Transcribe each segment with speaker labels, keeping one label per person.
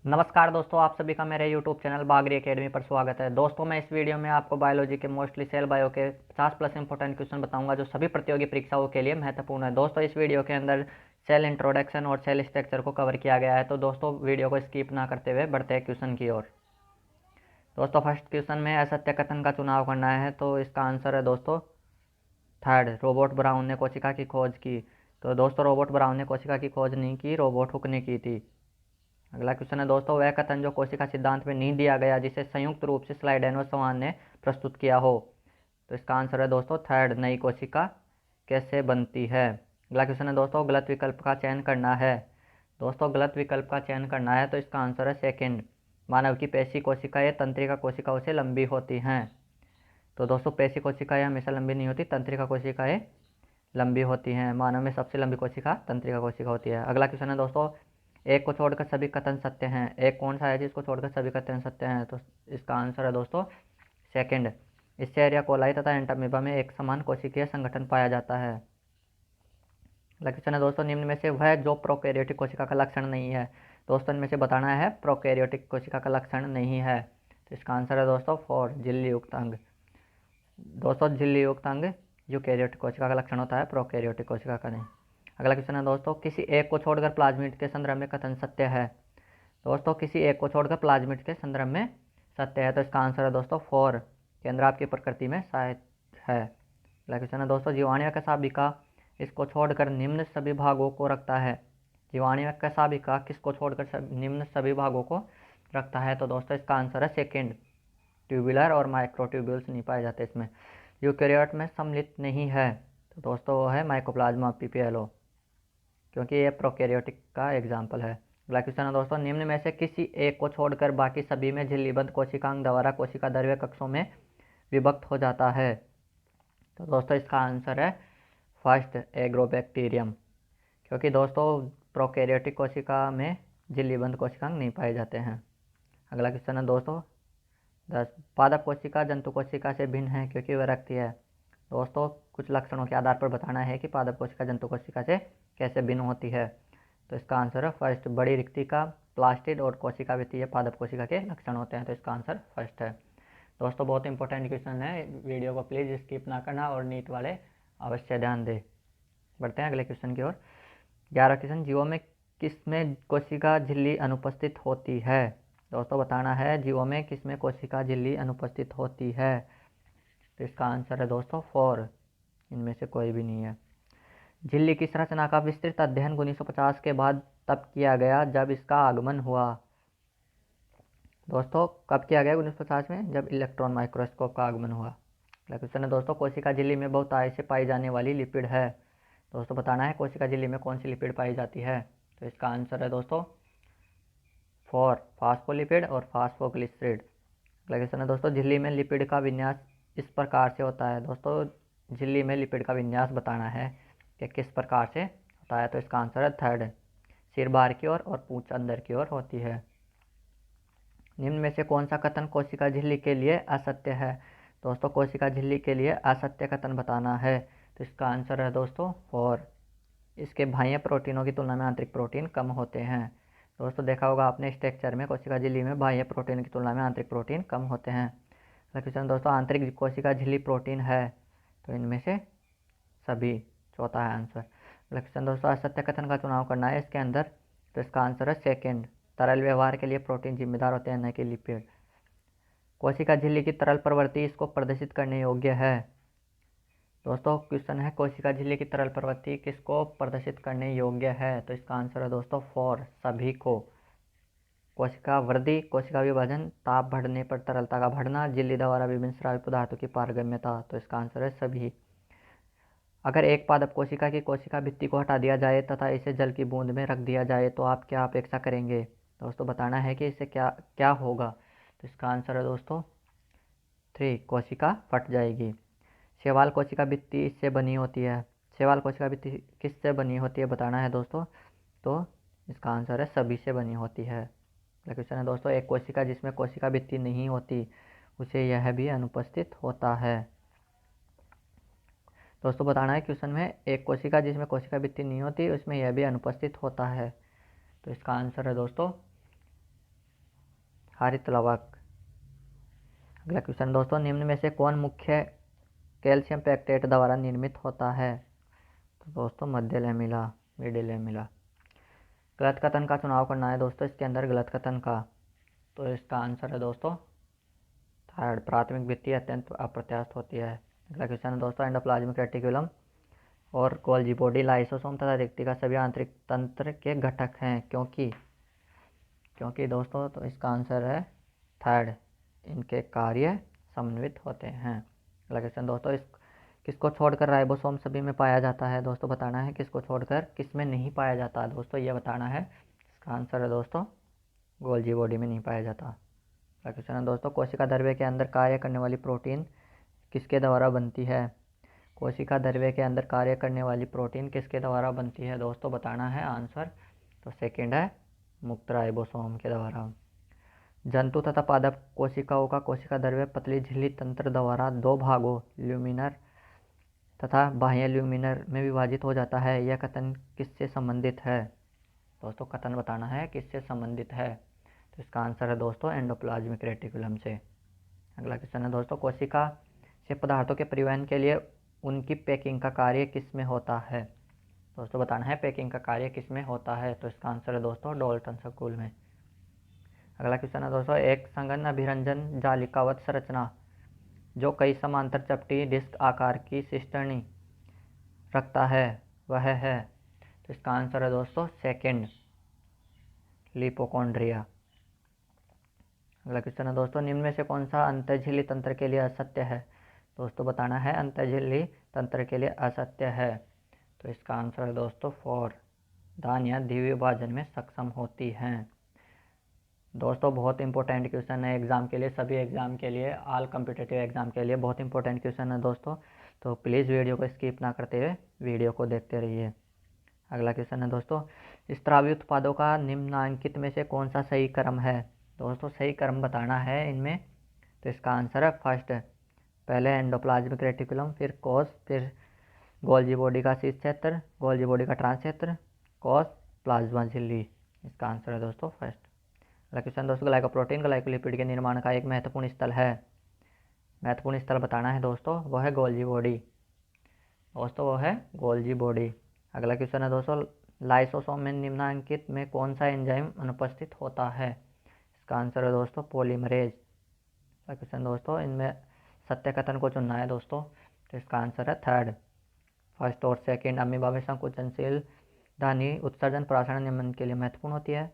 Speaker 1: नमस्कार दोस्तों, आप सभी का मेरे YouTube चैनल बागरी एकेडमी पर स्वागत है। दोस्तों, मैं इस वीडियो में आपको बायोलॉजी के मोस्टली सेल बायो के 50 प्लस इंपॉर्टेंट क्वेश्चन बताऊंगा जो सभी प्रतियोगी परीक्षाओं के लिए महत्वपूर्ण है। दोस्तों, इस वीडियो के अंदर सेल इंट्रोडक्शन और सेल स्ट्रक्चर को कवर किया गया है। तो दोस्तों, वीडियो को स्किप ना करते हुए बढ़ते हैं क्वेश्चन की ओर। दोस्तों, फर्स्ट क्वेश्चन में असत्य कथन का चुनाव करना है, तो इसका आंसर है दोस्तों थर्ड, रोबर्ट ब्राउन ने कोशिका की खोज की। तो दोस्तों, रोबर्ट ब्राउन ने कोशिका की खोज नहीं की, रोबर्ट हुक ने की थी। अगला क्वेश्चन है दोस्तों, वह कथन जो कोशिका सिद्धांत में नहीं दिया गया जिसे संयुक्त रूप से स्लाइडेन और सवान ने प्रस्तुत किया हो। तो इसका आंसर है दोस्तों थर्ड, नई कोशिका कैसे बनती है। अगला क्वेश्चन है दोस्तों, गलत विकल्प का चयन करना है। दोस्तों, गलत विकल्प का चयन करना है, तो इसका आंसर है सेकेंड, मानव की पेशी कोशिकाएं तंत्रिका कोशिकाओं से लंबी होती हैं। तो दोस्तों, पेशी कोशिकाएं हमेशा लंबी नहीं होती, तंत्रिका कोशिकाएं लंबी होती हैं। मानव में सबसे लंबी कोशिका तंत्रिका कोशिका होती है। अगला क्वेश्चन है दोस्तों, एक को छोड़कर सभी कथन सत्य हैं। एक कौन सा है जिसको छोड़कर सभी कथन सत्य हैं। तो इसका आंसर है दोस्तों सेकंड, इस्चेरिया कोलाई तथा एंटामीबा में एक समान कोशिकीय संगठन पाया जाता है। अगला क्वेश्चन है दोस्तों, निम्न में से वह जो प्रोकैरियोटिक कोशिका का लक्षण नहीं है। दोस्तों, इनमें से बताना है प्रोकैरियोटिक कोशिका का लक्षण नहीं है। तो इसका आंसर है दोस्तों फोर, झिल्ली युक्त अंग। दोस्तों, झिल्ली युक्त अंग यूकैरियोटिक कोशिका का लक्षण होता है, प्रोकैरियोटिक कोशिका का नहीं। अगला क्वेश्चन है दोस्तों, किसी एक को छोड़कर प्लाज्मिड के संदर्भ में कथन सत्य है। दोस्तों, किसी एक को छोड़कर प्लाज्मिड के संदर्भ में सत्य है। तो इसका आंसर है दोस्तों फोर, केंद्र आपकी प्रकृति में सहायक है। अगला क्वेश्चन है दोस्तों, जीवाणु कसाबिका इसको छोड़कर निम्न सभी भागों को रखता है। जीवाणु कसाबिका किसको छोड़कर निम्न सभी भागों को रखता है। तो दोस्तों, इसका आंसर है सेकेंड, ट्यूबुलर और माइक्रोट्यूब्यूल्स नहीं पाए जाते इसमें। यूकैरियोट में सम्मिलित नहीं है, तो दोस्तों वो है माइकोप्लाज्मा पीपीएलओ, क्योंकि ये प्रोकैरियोटिक का एग्जाम्पल है। अगला क्वेश्चन है दोस्तों, निम्न में से किसी एक को छोड़कर बाकी सभी में झिल्लीबंद कोशिकांग द्वारा कोशिका द्रव्य कक्षों में विभक्त हो जाता है। तो दोस्तों, इसका आंसर है फर्स्ट, एग्रोबैक्टीरियम, क्योंकि दोस्तों प्रोकैरियोटिक कोशिका में झिल्लीबंद कोशिकांग नहीं पाए जाते हैं। अगला क्वेश्चन है दोस्तों 10, पादप कोशिका जंतु कोशिका से भिन्न है क्योंकि वह रखती है। दोस्तों, कुछ लक्षणों के आधार पर बताना है कि पादप कोशिका जंतु कोशिका से कैसे भिन्न होती है। तो इसका आंसर है फर्स्ट, बड़ी रिक्तिका, प्लास्टिड और कोशिका भित्ति ये पादप कोशिका के लक्षण होते हैं। तो इसका आंसर फर्स्ट है। दोस्तों, बहुत इंपॉर्टेंट क्वेश्चन है, वीडियो को प्लीज़ स्किप ना करना और नीट वाले अवश्य ध्यान दें। बढ़ते हैं अगले क्वेश्चन की ओर। 11 क्वेश्चन, जीवों में किसमें कोशिका झिल्ली अनुपस्थित होती है। दोस्तों, बताना है जीवों में किसमें कोशिका झिल्ली अनुपस्थित होती है। तो इसका आंसर है दोस्तों फोर, इनमें से कोई भी नहीं है। झिल्ली की संरचना का विस्तृत अध्ययन 1950 के बाद तब किया गया जब इसका आगमन हुआ। दोस्तों, कब किया गया 1950 में, जब इलेक्ट्रॉन माइक्रोस्कोप का आगमन हुआ। अगला क्वेश्चन है दोस्तों, कोशिका झिल्ली में बहुतायत से पाई जाने वाली लिपिड है। दोस्तों, बताना है कोशिका झिल्ली में कौन सी लिपिड पाई जाती है। तो इसका आंसर है दोस्तों फोर, फास्फोलिपिड और फास्फोग्लिसराइड। अगला क्वेश्चन है दोस्तों, झिल्ली में लिपिड का विन्यास इस प्रकार से होता है। दोस्तों, झिल्ली में लिपिड का विन्यास बताना है कि किस प्रकार से होता है। तो इसका आंसर है थर्ड, सिर बाहर की ओर और पूंछ अंदर की ओर होती है। निम्न में से कौन सा कथन कोशिका झिल्ली के लिए असत्य है। दोस्तों, कोशिका झिल्ली के लिए असत्य कथन बताना है। तो इसका आंसर है दोस्तों फोर, इसके बाह्य प्रोटीनों की तुलना में आंतरिक प्रोटीन कम होते हैं। दोस्तों, देखा होगा आपने स्ट्रक्चर में कोशिका झिल्ली में बाह्य प्रोटीन की तुलना में आंतरिक प्रोटीन कम होते हैं। क्वेश्चन दोस्तों, आंतरिक कोशिका झिल्ली प्रोटीन है। तो इनमें से सभी, चौथा है आंसर। क्वेश्चन दोस्तों, असत्य कथन का चुनाव करना है इसके अंदर। तो इसका आंसर है सेकेंड, तरल व्यवहार के लिए प्रोटीन जिम्मेदार होते हैं, न कि लिपिड। कोशिका झिल्ली की तरल प्रवृत्ति इसको प्रदर्शित करने योग्य है। दोस्तों, क्वेश्चन है कोशिका झिल्ली की तरल प्रवृत्ति किसको प्रदर्शित करने योग्य है। तो इसका आंसर है दोस्तों फोर, सभी को। कोशिका वृद्धि, कोशिका विभाजन, ताप बढ़ने पर तरलता का बढ़ना, झिल्ली द्वारा विभिन्न स्रावी पदार्थों की पारगम्यता। तो इसका आंसर है सभी। अगर एक पादप कोशिका की कोशिका भित्ति को हटा दिया जाए तथा इसे जल की बूंद में रख दिया जाए तो आप क्या अपेक्षा करेंगे। दोस्तों, बताना है कि इससे क्या क्या होगा। तो इसका आंसर है दोस्तों थ्री, कोशिका फट जाएगी। शैवाल कोशिका भित्ति इससे बनी होती है। शैवाल कोशिका भित्ति किससे बनी होती है बताना है दोस्तों। तो इसका आंसर है सभी से बनी होती है। क्वेश्चन है दोस्तों, एक कोशिका जिसमें कोशिका भित्ति नहीं होती उसे यह भी अनुपस्थित होता है। दोस्तों, बताना है क्वेश्चन में, एक कोशिका जिसमें कोशिका भित्ति नहीं होती उसमें यह भी अनुपस्थित होता है। तो इसका आंसर है दोस्तों हरित लवक। अगला क्वेश्चन दोस्तों, निम्न में से कौन मुख्य कैल्शियम पैक्टेट द्वारा निर्मित होता है? तो दोस्तों मध्य लैमेला, मिडिल लैमेला। गलत कथन का चुनाव करना है दोस्तों इसके अंदर, गलत कथन का। तो इसका आंसर है दोस्तों थर्ड, प्राथमिक भित्ति अत्यंत अप्रत्यास्थ होती है। अगला क्वेश्चन है दोस्तों, एंडोप्लाज्मिक रेटिकुलम और गोल्जी बॉडी लाइसोसोम तथा रेक्टिका सभी आंतरिक तंत्र के घटक हैं, क्योंकि दोस्तों तो इसका आंसर है थर्ड, इनके कार्य समन्वित होते हैं। अगला क्वेश्चन दोस्तों, किसको छोड़कर राइबोसोम सभी में पाया जाता है? दोस्तों बताना है किसको छोड़कर किस में नहीं पाया जाता दोस्तों, ये बताना है। इसका आंसर है दोस्तों गोल्जी बॉडी में नहीं पाया जाता। अगला क्वेश्चन है दोस्तों, कोशिका द्रव्य के अंदर कार्य करने वाली प्रोटीन किसके द्वारा बनती है? कोशिका द्रव्य के अंदर कार्य करने वाली प्रोटीन किसके द्वारा बनती है दोस्तों, बताना है आंसर। तो सेकंड है मुक्त राइबोसोम के द्वारा। जंतु तथा पादप कोशिकाओं का कोशिका द्रव्य पतली झिल्ली तंत्र द्वारा दो भागों ल्यूमिनर तथा बाह्य ल्यूमिनर में विभाजित हो जाता है। यह कथन किससे संबंधित है? दोस्तों कथन बताना है किससे संबंधित है। तो इसका आंसर है दोस्तों एंडोप्लाज्मिक रेटिकुलम से। अगला क्वेश्चन है दोस्तों, कोशिका से पदार्थों के परिवहन के लिए उनकी पैकिंग का कार्य किस में होता है? दोस्तों बताना है पैकिंग का कार्य किस में होता है। तो इसका आंसर है दोस्तों डोल्टन सर्कुल में। अगला क्वेश्चन है दोस्तों, एक संघन अभिरंजन जालिकावत संरचना जो कई समांतर चपटी डिस्क आकार की सिस्टर्नी रखता है वह है? तो इसका आंसर है दोस्तों सेकंड, लिपोकॉन्ड्रिया। अगला क्वेश्चन है दोस्तों, निम्न में से कौन सा अंतःझिल्ली तंत्र के लिए असत्य है? दोस्तों बताना है अंतःझिल्ली तंत्र के लिए असत्य है। तो इसका आंसर है दोस्तों फोर, दानियाँ द्विविभाजन में सक्षम होती हैं। दोस्तों बहुत इंपॉर्टेंट क्वेश्चन है एग्ज़ाम के लिए, सभी एग्ज़ाम के लिए, ऑल कॉम्पिटिटिव एग्ज़ाम के लिए बहुत इंपॉर्टेंट क्वेश्चन है दोस्तों। तो प्लीज़ वीडियो को स्किप ना करते हुए वीडियो को देखते रहिए। अगला क्वेश्चन है दोस्तों, स्रावी उत्पादों का निम्नांकित में से कौन सा सही क्रम है? दोस्तों सही क्रम बताना है इनमें। तो इसका आंसर है फर्स्ट, पहले एंडोप्लाज्मिक रेटिकुलम, फिर कोश, फिर गोल्जी बॉडी का शीर्ष क्षेत्र, गोल्जी बॉडी का ट्रांस क्षेत्र, कोश, प्लाज्मा झिल्ली। इसका आंसर है दोस्तों फर्स्ट। अगला क्वेश्चन दोस्तों, ग्लाइकोप्रोटीन ग्लाइकोलिपिड के निर्माण का एक महत्वपूर्ण स्थल है। महत्वपूर्ण स्थल बताना है दोस्तों, वो है गोल्जी बॉडी। दोस्तों वो है गोल्जी बॉडी। अगला क्वेश्चन है दोस्तों, लाइसोसोम में निम्नांकित में कौन सा एंजाइम अनुपस्थित होता है? इसका आंसर है दोस्तों पॉलीमरेज। अगला क्वेश्चन दोस्तों, इनमें सत्य कथन को चुनना है दोस्तों। तो इसका आंसर है थर्ड, फर्स्ट और सेकंड। अमीबा में संकुचनशील धानी उत्सर्जन प्रासरण निम्न के लिए महत्वपूर्ण होती है।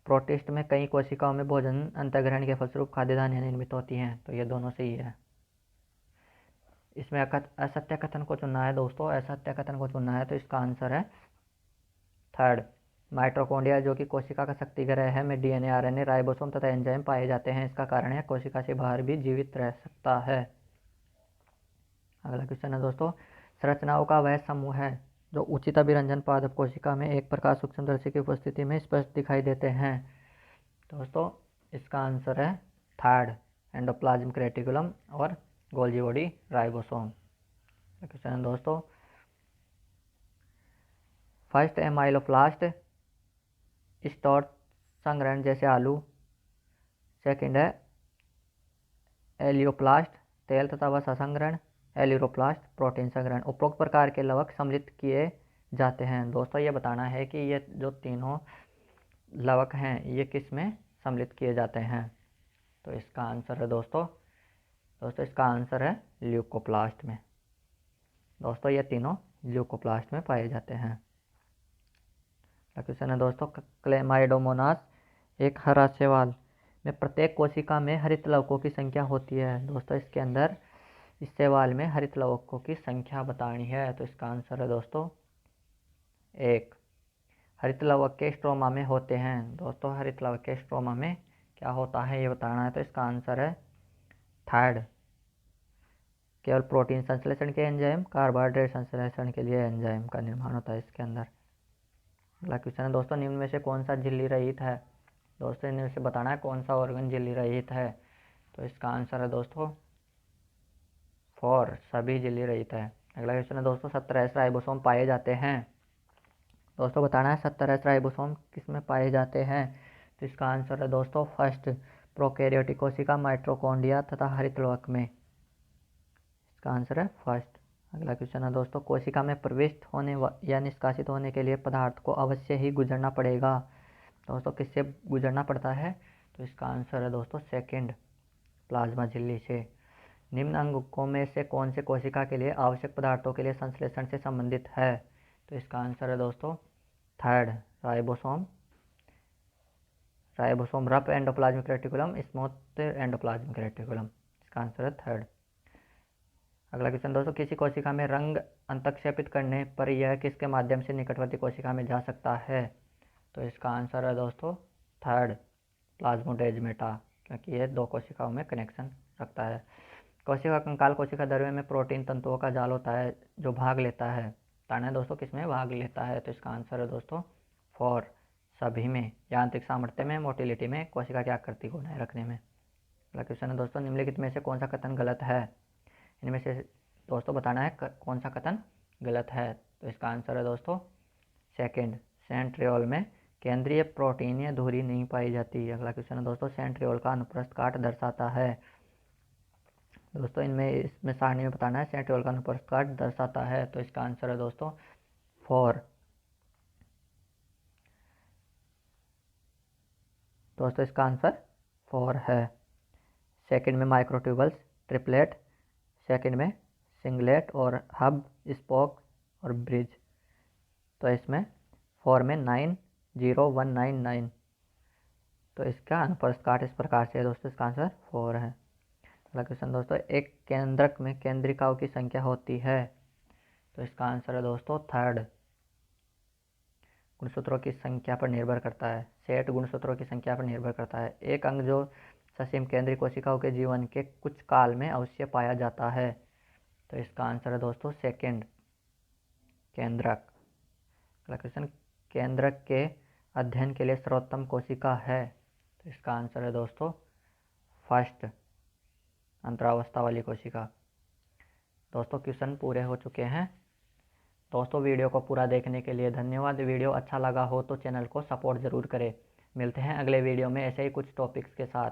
Speaker 1: प्रोटिस्ट में कई कोशिकाओं में भोजन अंतर्ग्रहण के फलस्वरूप खाद्य धानियाँ निर्मित होती हैं। तो ये दोनों सही है। इसमें असत्य कथन को चुनना है दोस्तों, असत्य कथन को चुनना है। तो इसका आंसर है थर्ड, माइटोकॉन्ड्रिया जो कि कोशिका का शक्ति ग्रह है में डीएनए आरएनए राइबोसोम तथा एंजाइम पाए जाते हैं। इसका कारण है कोशिका से बाहर भी जीवित रह सकता है। अगला क्वेश्चन है दोस्तों, संरचनाओं का वह समूह है जो उचित अभिरंजन पादप कोशिका में एक प्रकाश सूक्ष्मदर्शी की उपस्थिति में स्पष्ट दिखाई देते हैं। दोस्तों इसका आंसर है थर्ड, एंडोप्लाज्मिक रेटिकुलम और गोल्जी बॉडी राइबोसोम। क्वेश्चन है दोस्तों, फर्स्ट एमाइलोप्लास्ट स्टोर संग्रहण जैसे आलू, सेकंड है एलियोप्लास्ट तेल तथा वसा संग्रहण, एलियोप्लास्ट प्रोटीन संग्रहण। उपरोक्त प्रकार के लवक सम्मिलित किए जाते हैं। दोस्तों ये बताना है कि ये जो तीनों लवक हैं ये किस में सम्मिलित किए जाते हैं। तो इसका आंसर है दोस्तों इसका आंसर है ल्यूकोप्लास्ट में। दोस्तों ये तीनों ल्यूकोप्लास्ट में पाए जाते हैं। क्वेश्चन है दोस्तों, क्लेमाइडोमोनास एक हरा शैवाल में प्रत्येक कोशिका में हरित लवकों की संख्या होती है। दोस्तों इसके अंदर इस शैवाल में हरित लवकों की संख्या बतानी है। तो इसका आंसर है दोस्तों एक, हरित लवक के स्ट्रोमा में होते हैं। दोस्तों हरित लवक के स्ट्रोमा में क्या होता है ये बताना है। तो इसका आंसर है थर्ड, केवल प्रोटीन संश्लेषण के एंजाइम, कार्बोहाइड्रेट संश्लेषण के लिए एंजाइम का निर्माण होता है इसके अंदर। अगला क्वेश्चन है दोस्तों, निम्न में से कौन सा झिल्ली रहित है? दोस्तों इनमें से बताना है कौन सा ऑर्गन झिल्ली रहित है। तो इसका आंसर है दोस्तों फोर, सभी झिल्ली रहित है। अगला क्वेश्चन है दोस्तों, 17S राइबोसोम पाए जाते हैं। दोस्तों बताना है 17S राइबोसोम किस में पाए जाते हैं। तो इसका आंसर है दोस्तों फर्स्ट प्रोकैरियोटिक कोशिका माइटोकॉन्ड्रिया तथा हरितलवक में। इसका आंसर है फर्स्ट। अगला क्वेश्चन है दोस्तों, कोशिका में प्रविष्ट होने या निष्कासित होने के लिए पदार्थ को अवश्य ही गुजरना पड़ेगा। दोस्तों किससे गुजरना पड़ता है? तो इसका आंसर है दोस्तों सेकंड, प्लाज्मा झिल्ली से। निम्न अंगों में से कौन से कोशिका के लिए आवश्यक पदार्थों के लिए संश्लेषण से संबंधित है? तो इसका आंसर है दोस्तों third, ribosome. Ribosome rough endoplasmic reticulum, smooth endoplasmic reticulum. इसका आंसर है थर्ड। अगला क्वेश्चन दोस्तों, किसी कोशिका में रंग अंतक्षेपित करने पर यह किसके माध्यम से निकटवर्ती कोशिका में जा सकता है? तो इसका आंसर है दोस्तों थर्ड, प्लाज्मोडेजमेटा, क्योंकि ये दो कोशिकाओं में कनेक्शन रखता है। कोशिका कंकाल कोशिका द्रव्य में प्रोटीन तंतुओं का जाल होता है जो भाग लेता है। ताना दोस्तों किसमें भाग लेता है? तो इसका आंसर है दोस्तों फोर, सभी में। यांत्रिक सामर्थ्य में, मोटिलिटी में कोशिका की आकृति को बनाए रखने में। अगला क्वेश्चन है दोस्तों, निम्नलिखित में से कौन सा कथन गलत है? इनमें से दोस्तों बताना है कौन सा कथन गलत है। तो इसका आंसर है दोस्तों सेकंड, सेंट्रियोल में केंद्रीय प्रोटीनीय धुरी नहीं पाई जाती। अगला क्वेश्चन है दोस्तों, सेंट्रियोल का अनुप्रस्थ काट दर्शाता है। दोस्तों इसमें सारणी में बताना है सेंट्रियोल का अनुप्रस्थ काट दर्शाता है। तो इसका आंसर है दोस्तों फोर। दोस्तों इसका आंसर फोर है। सेकंड में माइक्रोट्यूबल्स, ट्रिपलेट। सेकंड में सिंगलेट और हब, स्पोक और ब्रिज। तो इसमें फोर में 90199। तो इसका अनुप्रस्थ काट इस प्रकार से है दोस्तों, इसका आंसर फोर है। अगला क्वेश्चन दोस्तों, एक केंद्रक में केंद्रिकाओं की संख्या होती है। तो इसका आंसर है दोस्तों थर्ड, गुणसूत्रों की संख्या पर निर्भर करता है। सेट गुणसूत्रों की संख्या पर निर्भर करता है। एक अंग जो ससीम केंद्रीय कोशिकाओं के जीवन के कुछ काल में अवश्य पाया जाता है। तो इसका आंसर है दोस्तों सेकंड, केंद्रक। अगला क्वेश्चन, केंद्रक के अध्ययन के लिए सर्वोत्तम कोशिका है। तो इसका आंसर है दोस्तों फर्स्ट, अंतरावस्था वाली कोशिका। दोस्तों क्वेश्चन पूरे हो चुके हैं। दोस्तों वीडियो को पूरा देखने के लिए धन्यवाद। वीडियो अच्छा लगा हो तो चैनल को सपोर्ट ज़रूर करें। मिलते हैं अगले वीडियो में ऐसे ही कुछ टॉपिक्स के साथ।